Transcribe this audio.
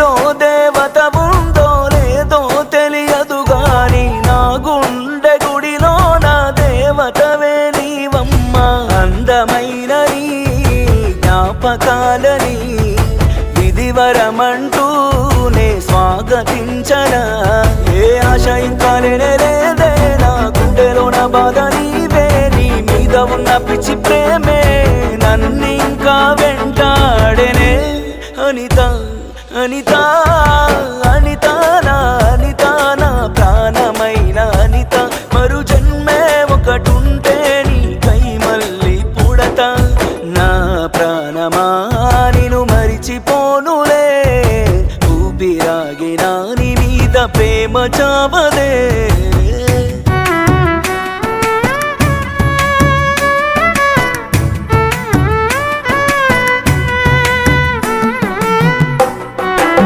నీలో దేవత ఉందో లేదో తెలియదు గాని నా గుండె గుడిలో నా దేవతవే నీవమ్మ అందమైన నీ జ్ఞాపకాలని విధివరమంటూ నే స్వాగతించనా ఏ ఆశ ఇంకా లేదే నా గుండెలో నా బాధ నీవే నీ మీద ఉన్న పిచ్చి ప్రేమే నన్నింకా వెంటాడెనే అనిత అనిత అనిత నా అనిత నా ప్రాణమైన అనిత మరు జన్మే ఒకటుంటే నీకై మళ్ళీ పుడతా నా ప్రాణమా నిన్ను మరిచిపోనులే ఊపిరాగినా నీ మీద ప్రేమ చావదే